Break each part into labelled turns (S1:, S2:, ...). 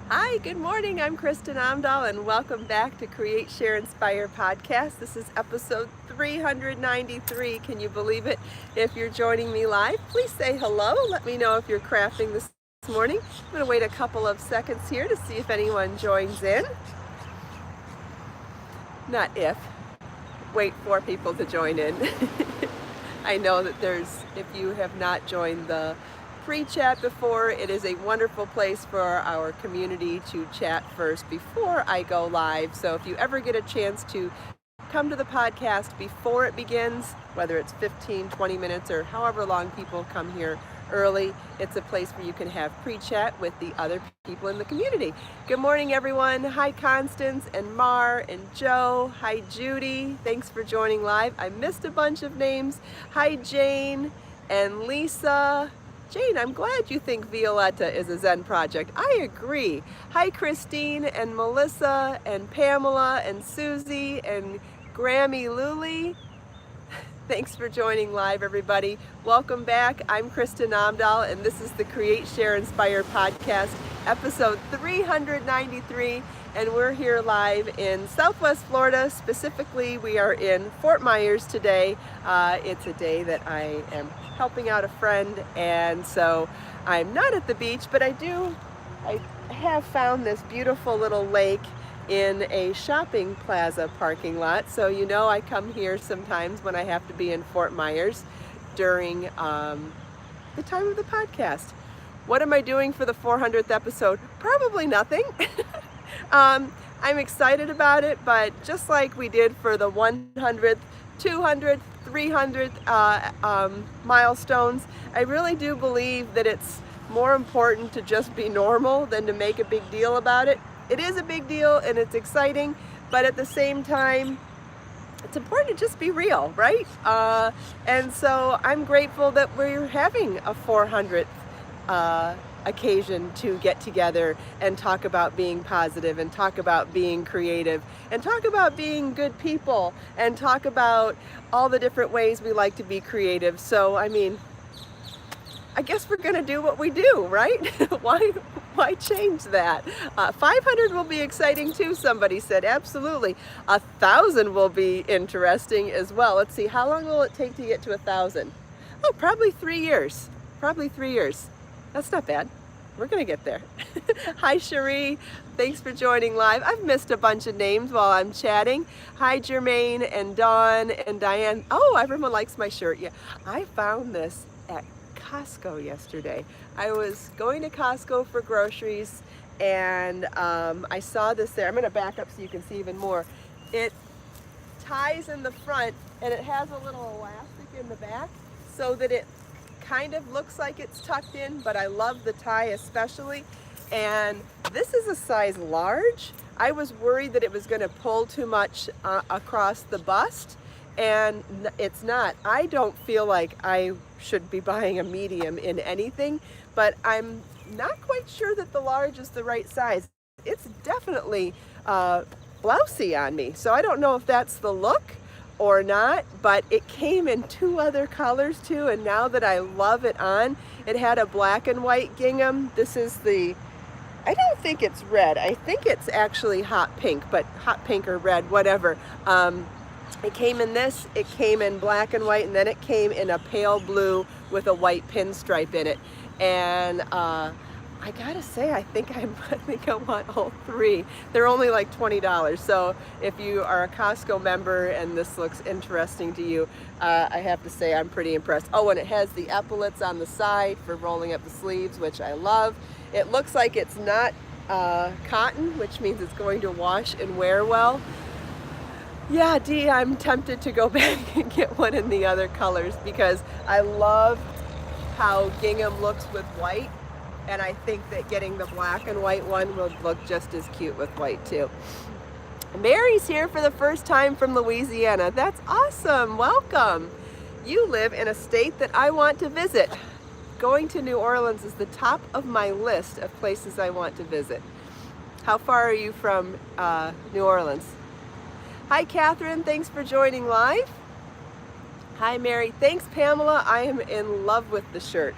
S1: Hi, good morning. I'm Kristin Omdahl, and welcome back to Create, Share, Inspire podcast. This is episode 393. Can you believe it? If you're joining me live, please say hello. Let me know if you're crafting this morning. I'm going to wait a couple of seconds here to see if anyone joins in. Not if. Wait for people to join in. I know that if you have not joined the pre-chat before, it is a wonderful place for our community to chat first before I go live. So if you ever get a chance to come to the podcast before it begins, whether it's 15, 20 minutes, or however long people come here early, it's a place where you can have pre-chat with the other people in the community. Good morning, everyone. Hi, Constance and Mar and Joe. Hi, Judy. Thanks for joining live. I missed a bunch of names. Hi, Jane and Lisa. Jane, I'm glad you think Violetta is a Zen project. I agree. Hi, Christine and Melissa and Pamela and Susie and Grammy Luli. Thanks for joining live, everybody. Welcome back. I'm Kristin Omdahl, and this is the Create, Share, Inspire podcast, episode 393, and we're here live in Southwest Florida. Specifically, we are in Fort Myers today. It's a day that I am helping out a friend, and so I'm not at the beach, but I have found this beautiful little lake in a shopping plaza parking lot. So I come here sometimes when I have to be in Fort Myers during the time of the podcast. What am I doing for the 400th episode? Probably nothing. I'm excited about it, but just like we did for the 100th, 200th, 300th milestones, I really do believe that it's more important to just be normal than to make a big deal about it. It is a big deal and it's exciting, but at the same time, it's important to just be real, right? And so I'm grateful that we're having a 400th occasion to get together and talk about being positive and talk about being creative and talk about being good people and talk about all the different ways we like to be creative. So, I guess we're going to do what we do, right? Why change that? 500 will be exciting too, somebody said. Absolutely. 1,000 will be interesting as well. Let's see, how long will it take to get to 1,000? Oh, probably 3 years. Probably 3 years. That's not bad. We're going to get there. Hi, Cherie. Thanks for joining live. I've missed a bunch of names while I'm chatting. Hi, Jermaine and Dawn and Diane. Oh, everyone likes my shirt. Yeah, I found this at Costco yesterday. I was going to Costco for groceries and I saw this there. I'm going to back up so you can see even more. It ties in the front and it has a little elastic in the back so that it kind of looks like it's tucked in, but I love the tie especially. And this is a size large. I was worried that it was going to pull too much across the bust, and it's not. I don't feel like I should be buying a medium in anything, but I'm not quite sure that the large is the right size. It's definitely blousy on me, so I don't know if that's the look or not, but it came in 2 other colors too, and now that I love it on, it had a black and white gingham. This is I don't think it's red. I think it's actually hot pink, but hot pink or red, whatever. It came in this, it came in black and white, and then it came in a pale blue with a white pinstripe in it. And I gotta say, I think I want all 3. They're only like $20. So if you are a Costco member and this looks interesting to you, I have to say I'm pretty impressed. Oh, and it has the epaulets on the side for rolling up the sleeves, which I love. It looks like it's not cotton, which means it's going to wash and wear well. Yeah, Dee, I'm tempted to go back and get one in the other colors because I love how gingham looks with white. And I think that getting the black and white one will look just as cute with white too. Mary's here for the first time from Louisiana. That's awesome. Welcome. You live in a state that I want to visit. Going to New Orleans is the top of my list of places I want to visit. How far are you from New Orleans? Hi, Catherine. Thanks for joining live. Hi, Mary. Thanks, Pamela. I am in love with the shirt.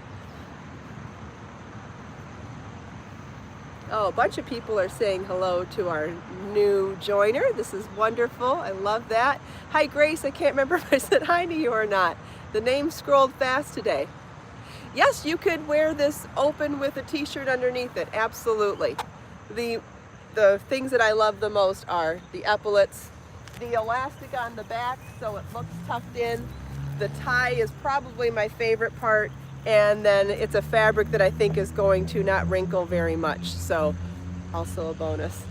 S1: Oh, a bunch of people are saying hello to our new joiner. This is wonderful. I love that. Hi, Grace. I can't remember if I said hi to you or not. The name scrolled fast today. Yes, you could wear this open with a t-shirt underneath it. Absolutely. The things that I love the most are the epaulets, the elastic on the back so it looks tucked in. The tie is probably my favorite part. And then it's a fabric that I think is going to not wrinkle very much, so also a bonus.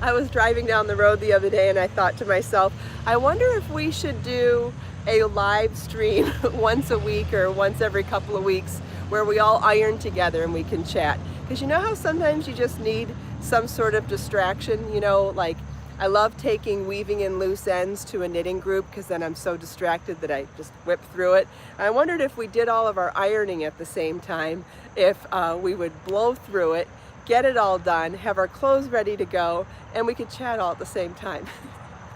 S1: I was driving down the road the other day and I thought to myself, I wonder if we should do a live stream once a week or once every couple of weeks where we all iron together and we can chat. Because you know how sometimes you just need some sort of distraction, you know, like I love taking weaving in loose ends to a knitting group because then I'm so distracted that I just whip through it. I wondered if we did all of our ironing at the same time, if we would blow through it, get it all done, have our clothes ready to go, and we could chat all at the same time.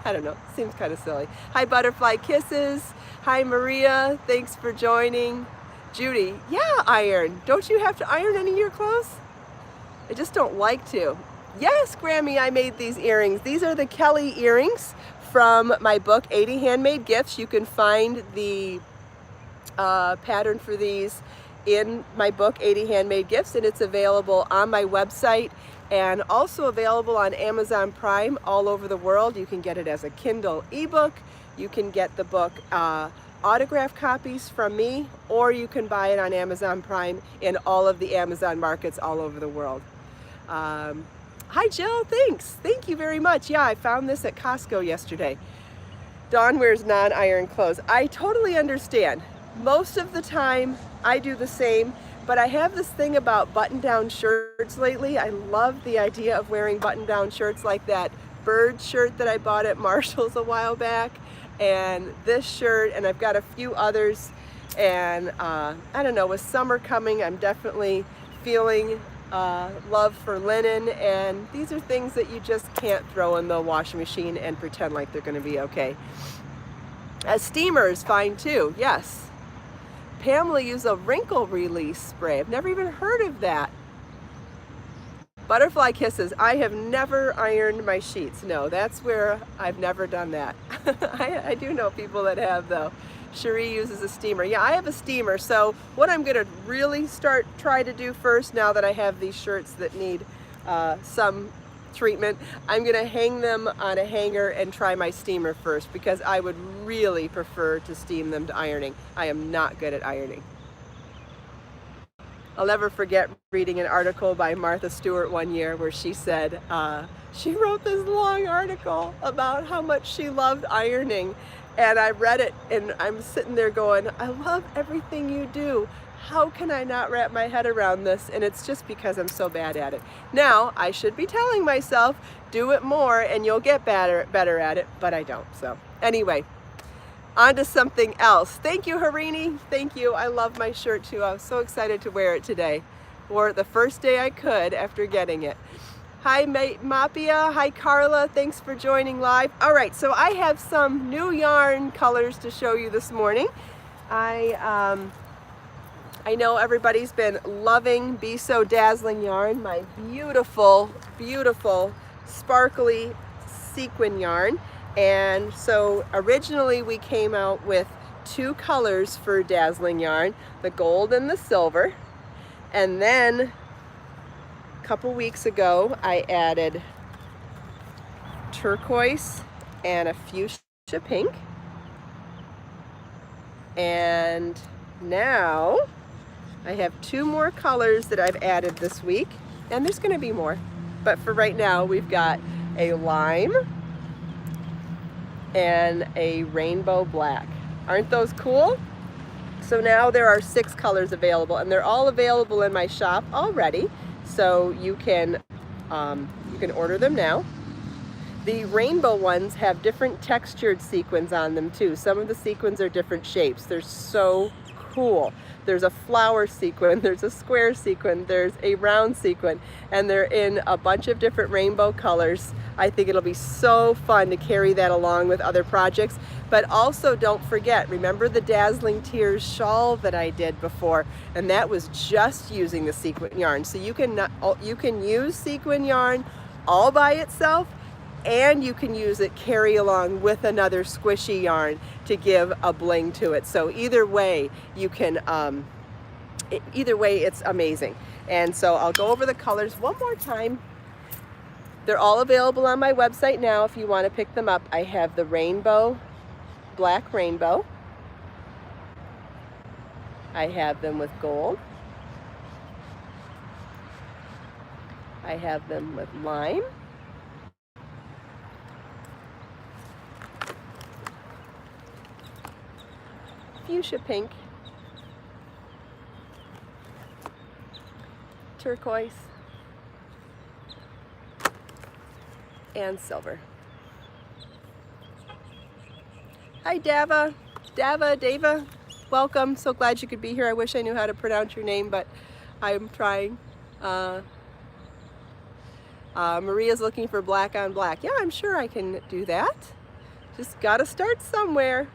S1: I don't know, seems kind of silly. Hi, Butterfly Kisses. Hi, Maria, thanks for joining. Judy, yeah, iron. Don't you have to iron any of your clothes? I just don't like to. Yes, Grammy, I made these earrings. These are the Kelly earrings from my book, 80 Handmade Gifts. You can find the pattern for these in my book, 80 Handmade Gifts, and it's available on my website and also available on Amazon Prime all over the world. You can get it as a Kindle ebook. You can get the book autograph copies from me, or you can buy it on Amazon Prime in all of the Amazon markets all over the world. Hi Jill, thanks. Thank you very much. Yeah, I found this at Costco yesterday. Dawn wears non-iron clothes. I totally understand. Most of the time I do the same, but I have this thing about button-down shirts lately. I love the idea of wearing button-down shirts like that bird shirt that I bought at Marshall's a while back, and this shirt, and I've got a few others, and I don't know, with summer coming, I'm definitely feeling love for linen, and these are things that you just can't throw in the washing machine and pretend like they're going to be okay. A steamer is fine too, yes. Pamela used a wrinkle release spray. I've never even heard of that. Butterfly Kisses, I have never ironed my sheets. No, that's where I've never done that. I do know people that have though. Cherie uses a steamer. Yeah, I have a steamer. So what I'm going to really try to do first, now that I have these shirts that need some treatment, I'm going to hang them on a hanger and try my steamer first, because I would really prefer to steam them to ironing. I am not good at ironing. I'll never forget reading an article by Martha Stewart one year where she said, she wrote this long article about how much she loved ironing. And I read it and I'm sitting there going, I love everything you do. How can I not wrap my head around this? And it's just because I'm so bad at it. Now, I should be telling myself, do it more and you'll get better at it, but I don't. So anyway, on to something else. Thank you, Harini. Thank you. I love my shirt too. I was so excited to wear it today. Wore it the first day I could after getting it. Hi Mapia, hi Carla, thanks for joining live. All right, so I have some new yarn colors to show you this morning. I know everybody's been loving Be So Dazzling yarn, my beautiful, beautiful, sparkly sequin yarn. And so originally we came out with 2 colors for Dazzling yarn, the gold and the silver. And then couple weeks ago I added turquoise and a fuchsia pink, and now I have 2 more colors that I've added this week, and there's going to be more, but for right now we've got a lime and a rainbow black. Aren't those cool? So now there are 6 colors available, and they're all available in my shop already. So you can order them now. The rainbow ones have different textured sequins on them too. Some of the sequins are different shapes. They're so cool. There's a flower sequin, there's a square sequin, there's a round sequin, and they're in a bunch of different rainbow colors. I think it'll be so fun to carry that along with other projects. But also don't forget, remember the Dazzling Tears shawl that I did before, and that was just using the sequin yarn. So you can use sequin yarn all by itself, and you can use it carry along with another squishy yarn to give a bling to it. So either way you can, either way it's amazing. And so I'll go over the colors one more time. They're all available on my website now if you want to pick them up. I have the rainbow, black rainbow. I have them with gold. I have them with lime. Fuchsia pink. Turquoise. And silver. Hi Dava, Dava, welcome. So glad you could be here. I wish I knew how to pronounce your name, but I'm trying. Maria's looking for black on black. Yeah, I'm sure I can do that. Just gotta start somewhere.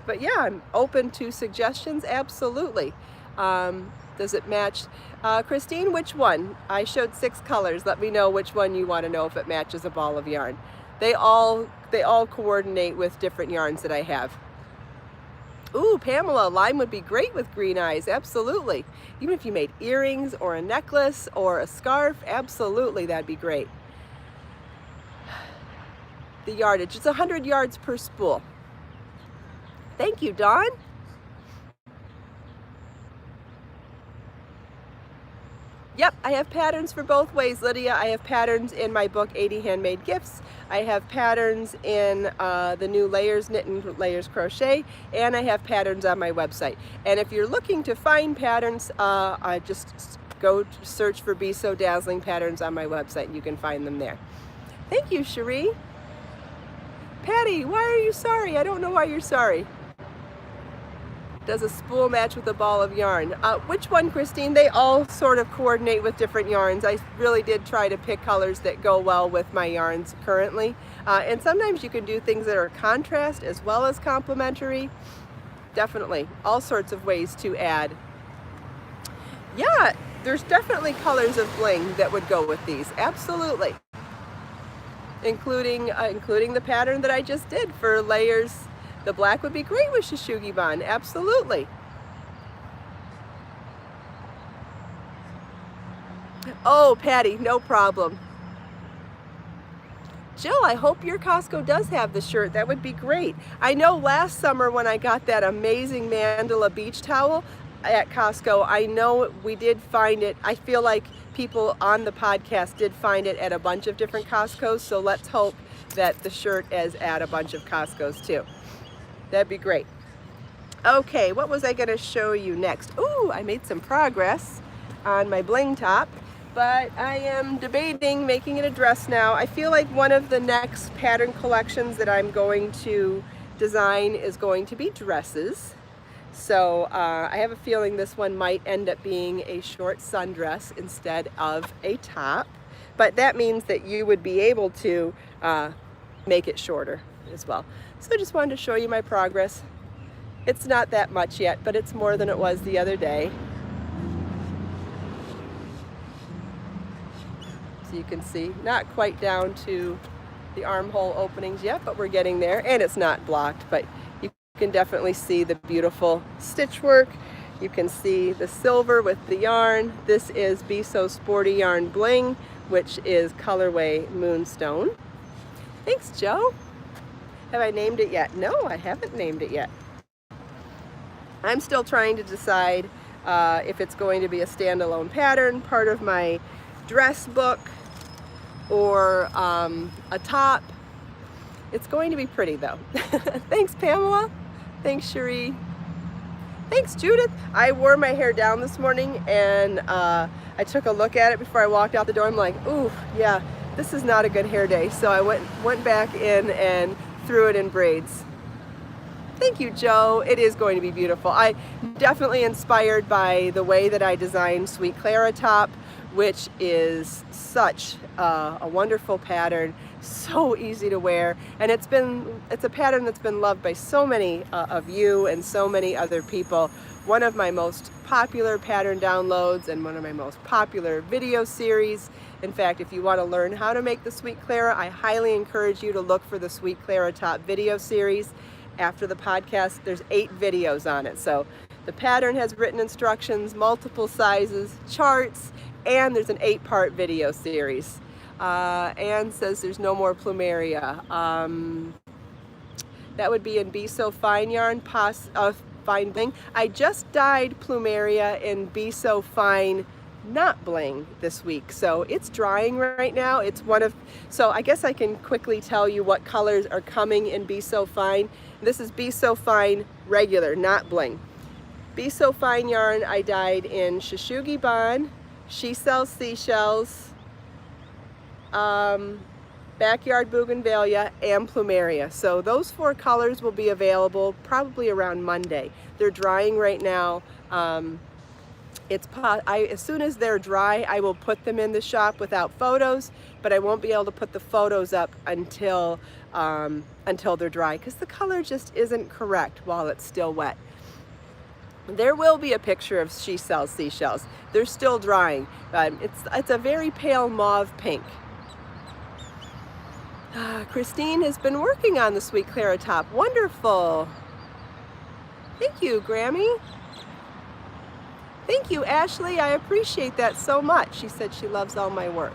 S1: But yeah, I'm open to suggestions, absolutely. Does it match? Christine, which one? I showed 6 colors. Let me know which one you want to know if it matches a ball of yarn. They all coordinate with different yarns that I have. Ooh, Pamela, lime would be great with green eyes, absolutely. Even if you made earrings or a necklace or a scarf, absolutely, that'd be great. The yardage, it's 100 yards per spool. Thank you, Dawn. Yep, I have patterns for both ways, Lydia. I have patterns in my book, 80 Handmade Gifts. I have patterns in the new Layers Knit and Layers Crochet, and I have patterns on my website. And if you're looking to find patterns, just go search for Be So Dazzling Patterns on my website, and you can find them there. Thank you, Cherie. Patty, why are you sorry? I don't know why you're sorry. Does a spool match with a ball of yarn? Which one, Christine? They all sort of coordinate with different yarns. I really did try to pick colors that go well with my yarns currently. And sometimes you can do things that are contrast as well as complementary. Definitely, all sorts of ways to add. Yeah, there's definitely colors of bling that would go with these, absolutely. Including the pattern that I just did for layers. The black would be great with Shishugi-ban, absolutely. Oh, Patty, no problem. Jill, I hope your Costco does have the shirt. That would be great. I know last summer when I got that amazing mandala beach towel at Costco, I know we did find it. I feel like people on the podcast did find it at a bunch of different Costcos, so let's hope that the shirt is at a bunch of Costcos too. That'd be great. Okay, what was I going to show you next? Ooh, I made some progress on my bling top, but I am debating making it a dress now. I feel like one of the next pattern collections that I'm going to design is going to be dresses. So I have a feeling this one might end up being a short sundress instead of a top, but that means that you would be able to make it shorter as well. So I just wanted to show you my progress. It's not that much yet, but it's more than it was the other day. So you can see, not quite down to the armhole openings yet, but we're getting there, and it's not blocked, but you can definitely see the beautiful stitch work. You can see the silver with the yarn. This is Be So Sporty Yarn Bling, which is colorway Moonstone. Thanks, Joe. Have I named it yet? No, I haven't named it yet. I'm still trying to decide if it's going to be a standalone pattern, part of my dress book, or a top. It's going to be pretty though. Thanks, Pamela. Thanks, Cherie. Thanks, Judith. I wore my hair down this morning, and I took a look at it before I walked out the door. I'm like, ooh, yeah, this is not a good hair day. So I went back in and threw it in braids. Thank you, Joe. It is going to be beautiful. I definitely inspired by the way that I designed Sweet Clara top, which is such a wonderful pattern, so easy to wear, and it's a pattern that's been loved by so many of you and so many other people. One of my most popular pattern downloads and one of my most popular video series. In fact, if you want to learn how to make the Sweet Clara, I highly encourage you to look for the Sweet Clara top video series. After the podcast, there's 8 videos on it. So the pattern has written instructions, multiple sizes, charts, and there's an 8-part video series. Anne says there's no more plumeria. That would be in Be So Fine yarn, fine bling. I just dyed plumeria in Be So Fine not bling this week, so it's drying right now. It's so I guess I can quickly tell you what colors are coming in Be So Fine. This is Be So Fine regular, not bling. Be So Fine yarn I dyed in Shishugi Bon, She Sells Seashells, Backyard Bougainvillea, and Plumeria. So those 4 colors will be available probably around Monday. They're drying right now. As soon as they're dry, I will put them in the shop without photos, but I won't be able to put the photos up until they're dry, because the color just isn't correct while it's still wet. There will be a picture of She Sells Seashells. They're still drying. It's a very pale mauve pink. Christine has been working on the Sweet Clara top. Wonderful. Thank you, Grammy. Thank you, Ashley. I appreciate that so much. She said she loves all my work.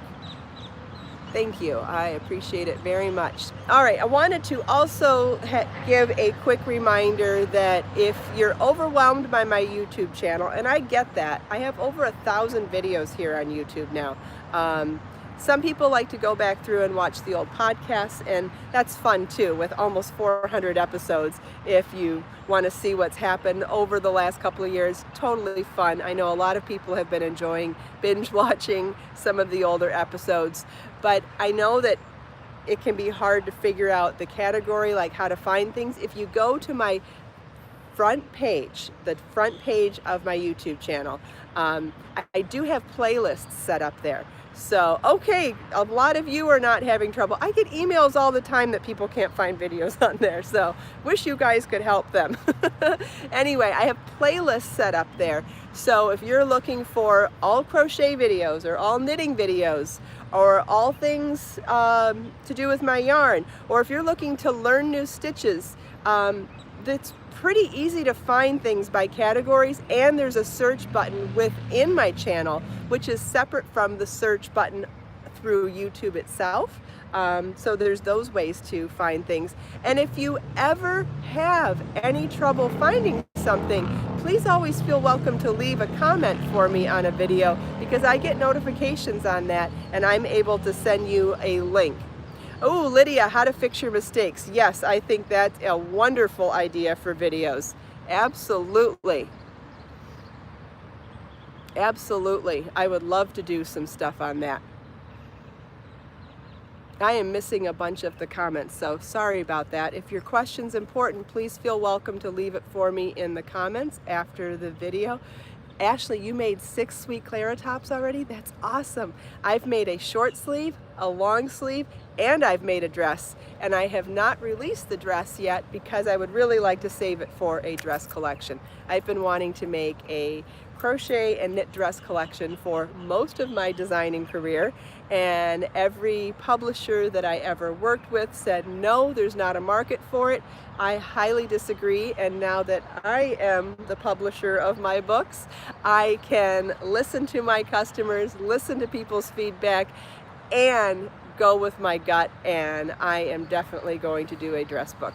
S1: Thank you. I appreciate it very much. All right, I wanted to also give a quick reminder that if you're overwhelmed by my YouTube channel, and I get that, I have over 1,000 videos here on YouTube now. Some people like to go back through and watch the old podcasts, and that's fun too, with almost 400 episodes. If you want to see what's happened over the last couple of years, totally fun. I know a lot of people have been enjoying binge watching some of the older episodes, but I know that it can be hard to figure out the category, like how to find things. If you go to my front page, the front page of my YouTube channel, I do have playlists set up there. So, okay, a lot of you are not having trouble. I get emails all the time that people can't find videos on there, so wish you guys could help them. Anyway, I have playlists set up there. So if you're looking for all crochet videos or all knitting videos or all things to do with my yarn, or if you're looking to learn new stitches, that's pretty easy to find things by categories, and there's a search button within my channel which is separate from the search button through YouTube itself. So there's those ways to find things. And if you ever have any trouble finding something, please always feel welcome to leave a comment for me on a video, because I get notifications on that and I'm able to send you a link. Oh, Lydia, how to fix your mistakes. Yes, I think that's a wonderful idea for videos. Absolutely. Absolutely. I would love to do some stuff on that. I am missing a bunch of the comments, so sorry about that. If your question's important, please feel welcome to leave it for me in the comments after the video. Ashley, you made 6 Sweet Clara tops already? That's awesome. I've made a short sleeve, a long sleeve, and I've made a dress. And I have not released the dress yet because I would really like to save it for a dress collection. I've been wanting to make a crochet and knit dress collection for most of my designing career, and every publisher that I ever worked with said no, there's not a market for it. I highly disagree, and now that I am the publisher of my books, I can listen to my customers, listen to people's feedback, and go with my gut, and I am definitely going to do a dress book.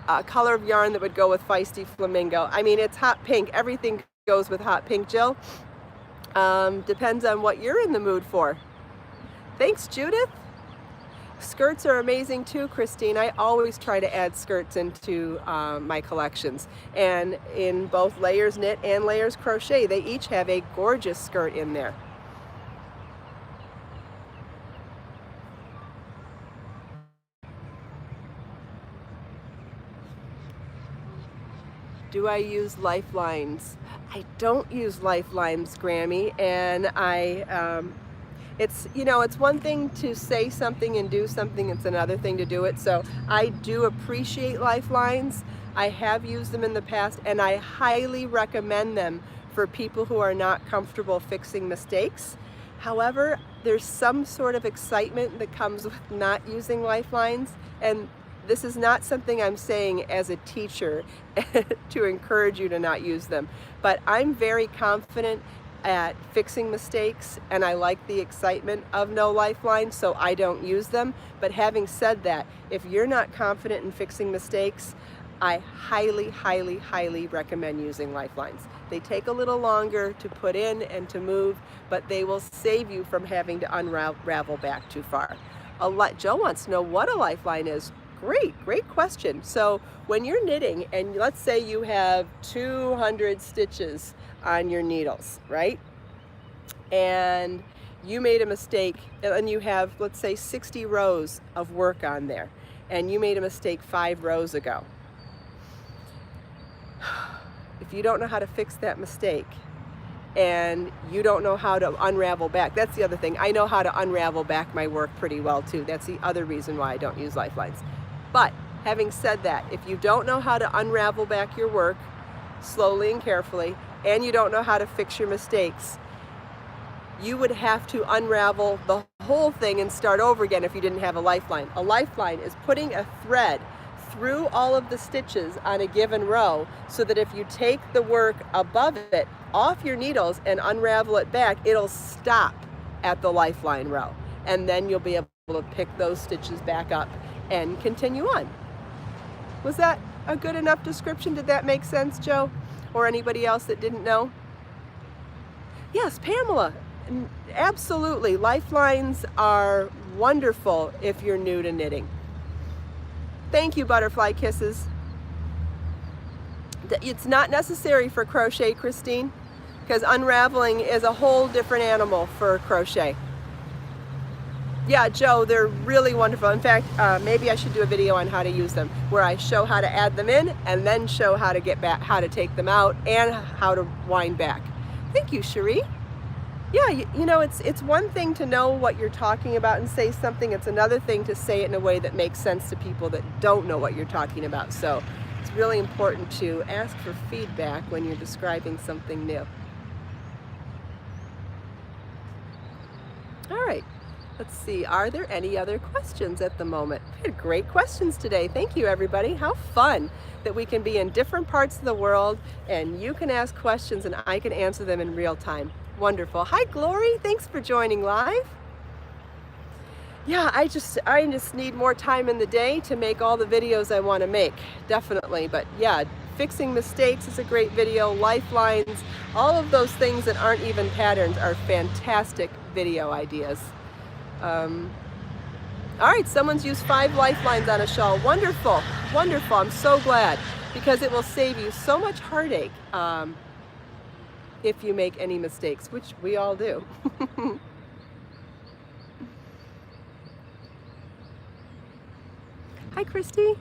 S1: A color of yarn that would go with Feisty Flamingo. I mean, it's hot pink. Everything goes with hot pink, Jill. Depends on what you're in the mood for. Thanks, Judith. Skirts are amazing too, Christine. I always try to add skirts into my collections. And in both Layers Knit and Layers Crochet, they each have a gorgeous skirt in there. Do I use lifelines? I don't use lifelines, Grammy, and it's, you know, it's one thing to say something and do something, it's another thing to do it. So I do appreciate lifelines. I have used them in the past, and I highly recommend them for people who are not comfortable fixing mistakes. However, there's some sort of excitement that comes with not using lifelines, and this is not something I'm saying as a teacher to encourage you to not use them, but I'm very confident at fixing mistakes, and I like the excitement of no lifeline, so I don't use them. But having said that, if you're not confident in fixing mistakes, I highly, highly, highly recommend using lifelines. They take a little longer to put in and to move, but they will save you from having to unravel back too far. Joe wants to know what a lifeline is. Great question. So when you're knitting, and let's say you have 200 stitches on your needles, right? And you made a mistake, and you have, let's say, 60 rows of work on there, and you made a mistake 5 rows ago. If you don't know how to fix that mistake, and you don't know how to unravel back, that's the other thing. I know how to unravel back my work pretty well too. That's the other reason why I don't use lifelines. But having said that, if you don't know how to unravel back your work slowly and carefully, and you don't know how to fix your mistakes, you would have to unravel the whole thing and start over again if you didn't have a lifeline. A lifeline is putting a thread through all of the stitches on a given row, so that if you take the work above it off your needles and unravel it back, it'll stop at the lifeline row, and then you'll be able to pick those stitches back up and continue on. Was that a good enough description? Did that make sense, Joe? Or anybody else that didn't know? Yes, Pamela, absolutely. Lifelines are wonderful if you're new to knitting. Thank you, Butterfly Kisses. It's not necessary for crochet, Christine, because unraveling is a whole different animal for crochet. Yeah, Joe, they're really wonderful. In fact, maybe I should do a video on how to use them, where I show how to add them in and then show how to get back, how to take them out, and how to wind back. Thank you, Cherie. Yeah, you know, it's one thing to know what you're talking about and say something. It's another thing to say it in a way that makes sense to people that don't know what you're talking about. So it's really important to ask for feedback when you're describing something new. All right. Let's see, are there any other questions at the moment? We had great questions today. Thank you, everybody. How fun that we can be in different parts of the world, and you can ask questions and I can answer them in real time. Wonderful. Hi, Glory. Thanks for joining live. Yeah, I just need more time in the day to make all the videos I want to make, definitely. But yeah, fixing mistakes is a great video. Lifelines, all of those things that aren't even patterns are fantastic video ideas. All right, someone's used 5 lifelines on a shawl. Wonderful, wonderful. I'm so glad, because it will save you so much heartache if you make any mistakes, which we all do. Hi, Christy.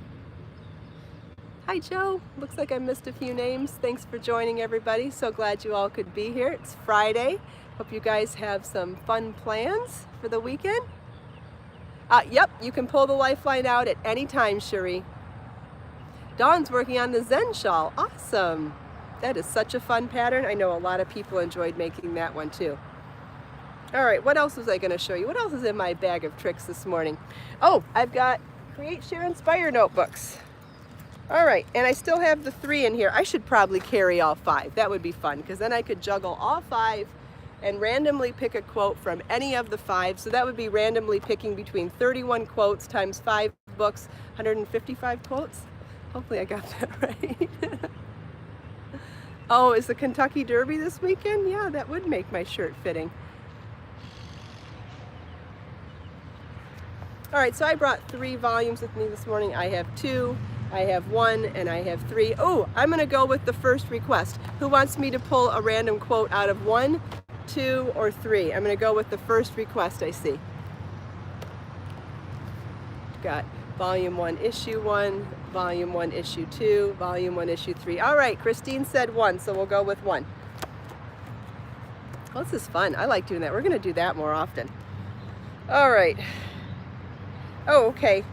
S1: Hi, Joe. Looks like I missed a few names. Thanks for joining, everybody. So glad you all could be here. It's Friday. Hope you guys have some fun plans for the weekend. Yep, you can pull the lifeline out at any time, Cherie. Dawn's working on the Zen shawl. Awesome. That is such a fun pattern. I know a lot of people enjoyed making that one too. All right, what else was I going to show you? What else is in my bag of tricks this morning? Oh, I've got Create, Share, Inspire notebooks. All right, and I still have the 3 in here. I should probably carry all 5. That would be fun, because then I could juggle all 5 and randomly pick a quote from any of the 5. So that would be randomly picking between 31 quotes times 5 books, 155 quotes. Hopefully I got that right. Oh, is the Kentucky Derby this weekend? Yeah, that would make my shirt fitting. All right, so I brought 3 volumes with me this morning. I have 2, I have 1, and I have 3. Oh, I'm gonna go with the first request. Who wants me to pull a random quote out of 1, 2, or 3? I'm gonna go with the first request I see. Got volume 1, issue 1, Volume 1, Issue 2, Volume 1, Issue 3. All right, Christine said 1, so we'll go with 1. Well, this is fun. I like doing that. We're going to do that more often. All right. Oh, okay.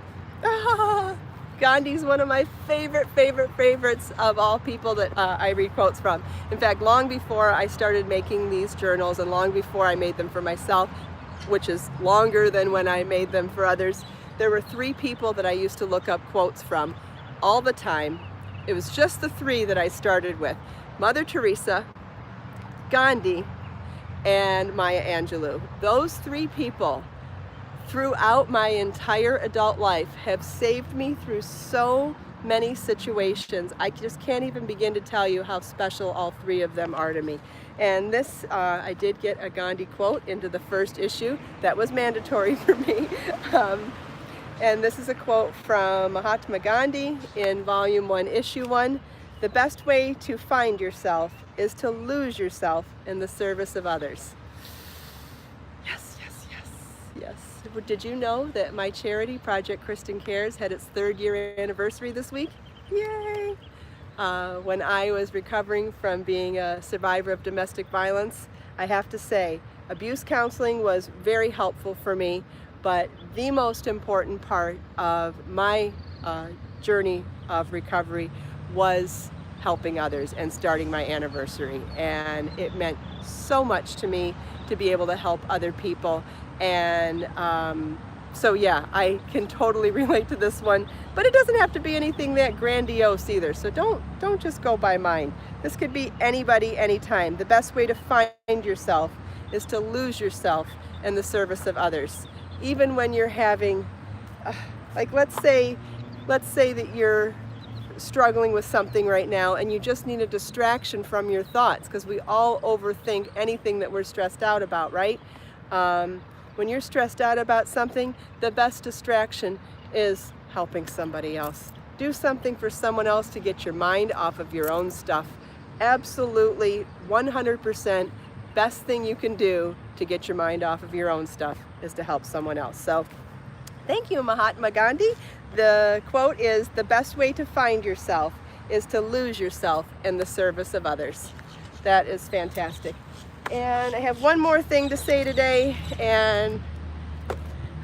S1: Gandhi's one of my favorites of all people that I read quotes from. In fact, long before I started making these journals and long before I made them for myself, which is longer than when I made them for others, there were 3 people that I used to look up quotes from all the time. It was just the 3 that I started with: Mother Teresa, Gandhi, and Maya Angelou. Those 3 people throughout my entire adult life have saved me through so many situations. I just can't even begin to tell you how special all 3 of them are to me. And this, I did get a Gandhi quote into the first issue. That was mandatory for me. And this is a quote from Mahatma Gandhi in Volume 1, Issue 1. "The best way to find yourself is to lose yourself in the service of others." Yes, yes, yes, yes. Did you know that my charity, Project Kristin Cares, had its 3rd year anniversary this week? Yay! When I was recovering from being a survivor of domestic violence, I have to say, abuse counseling was very helpful for me, but the most important part of my journey of recovery was helping others and starting my anniversary. And it meant so much to me to be able to help other people. And so yeah, I can totally relate to this one, but it doesn't have to be anything that grandiose either. So don't just go by mine. This could be anybody, anytime. The best way to find yourself is to lose yourself in the service of others. Even when you're having, like let's say that you're struggling with something right now and you just need a distraction from your thoughts, because we all overthink anything that we're stressed out about, right? When you're stressed out about something, the best distraction is helping somebody else. Do something for someone else to get your mind off of your own stuff. Absolutely, 100% best thing you can do to get your mind off of your own stuff is to help someone else. So thank you, Mahatma Gandhi. The quote is, "The best way to find yourself is to lose yourself in the service of others." That is fantastic. And I have one more thing to say today, and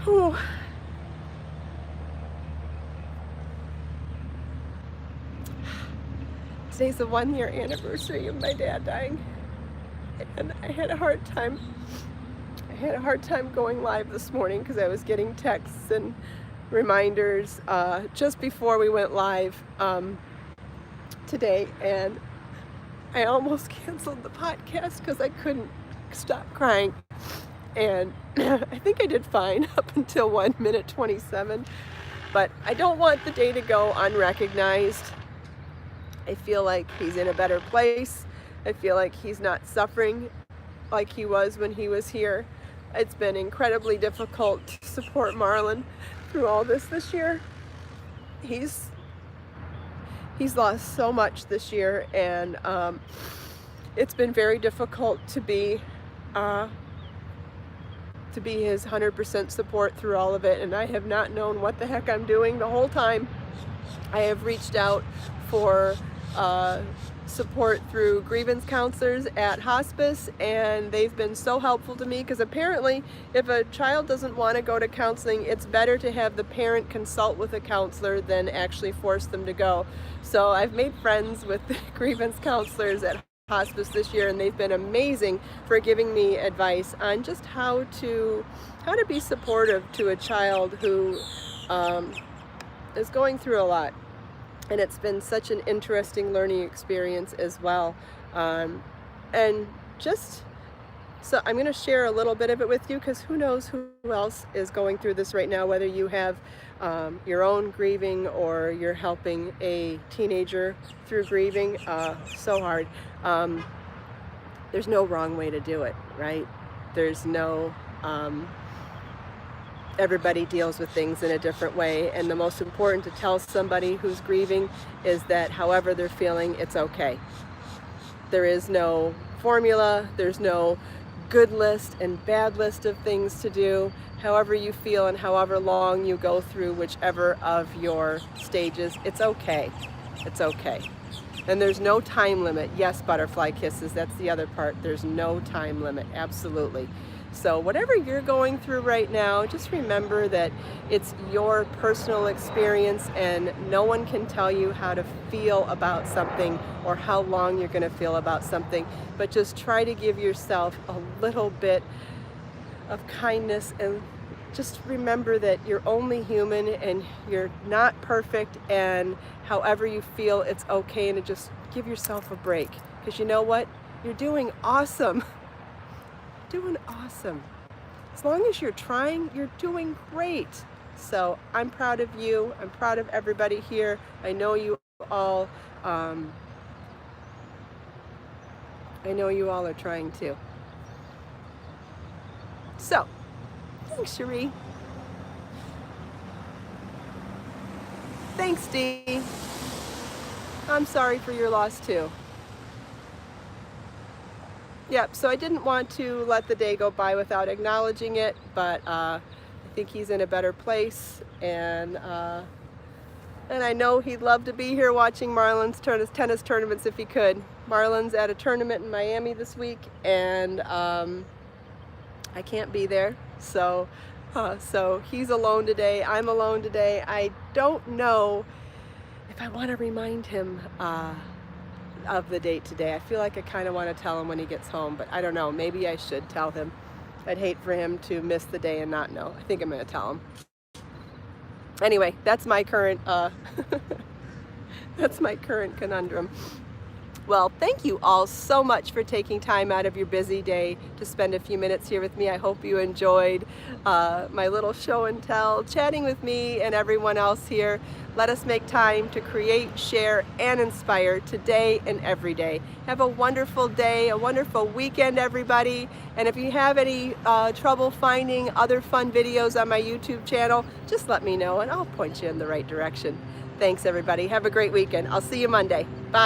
S1: whew, today's the 1-year anniversary of my dad dying, and I had a hard time going live this morning because I was getting texts and reminders just before we went live today, and I almost canceled the podcast because I couldn't stop crying. And I think I did fine up until 1 minute 27, but I don't want the day to go unrecognized. I feel like he's in a better place. I feel like he's not suffering like he was when he was here. It's been incredibly difficult to support Marlon through all this year. He's lost so much this year, and it's been very difficult to be his 100% support through all of it, and I have not known what the heck I'm doing the whole time. I have reached out for support through grievance counselors at hospice, and they've been so helpful to me, because apparently if a child doesn't want to go to counseling, it's better to have the parent consult with a counselor than actually force them to go. So I've made friends with the grievance counselors at hospice this year, and they've been amazing for giving me advice on just how to be supportive to a child who is going through a lot. And it's been such an interesting learning experience as well. And just, so I'm going to share a little bit of it with you, because who knows who else is going through this right now, whether you have your own grieving or you're helping a teenager through grieving. So hard. There's no wrong way to do it, right? There's no... Everybody deals with things in a different way, and the most important to tell somebody who's grieving is that however they're feeling, it's okay. There is no formula, there's no good list and bad list of things to do, however you feel and however long you go through whichever of your stages. It's okay. It's okay. And there's no time limit. Yes, butterfly kisses, that's the other part. There's no time limit, absolutely. So whatever you're going through right now, just remember that it's your personal experience and no one can tell you how to feel about something or how long you're going to feel about something. But just try to give yourself a little bit of kindness and just remember that you're only human and you're not perfect, and however you feel, it's okay, and to just give yourself a break. Because you know what? You're doing awesome. Doing awesome. As long as you're trying, you're doing great. So I'm proud of you. I'm proud of everybody here. I know you all are trying too. So, thanks, Cherie. Thanks, Dee. I'm sorry for your loss too. Yep, so I didn't want to let the day go by without acknowledging it, but I think he's in a better place, and I know he'd love to be here watching Marlon's tennis tournaments if he could. Marlon's at a tournament in Miami this week, and I can't be there, so he's alone today. I'm alone today. I don't know if I want to remind him of the date today. I feel like I kind of want to tell him when he gets home, but I don't know. Maybe I should tell him. I'd hate for him to miss the day and not know. I think I'm going to tell him. Anyway, that's my current that's my current conundrum. Well, thank you all so much for taking time out of your busy day to spend a few minutes here with me. I hope you enjoyed my little show and tell, chatting with me and everyone else here. Let us make time to create, share, and inspire today and every day. Have a wonderful day, a wonderful weekend, everybody. And if you have any trouble finding other fun videos on my YouTube channel, just let me know and I'll point you in the right direction. Thanks, everybody. Have a great weekend. I'll see you Monday.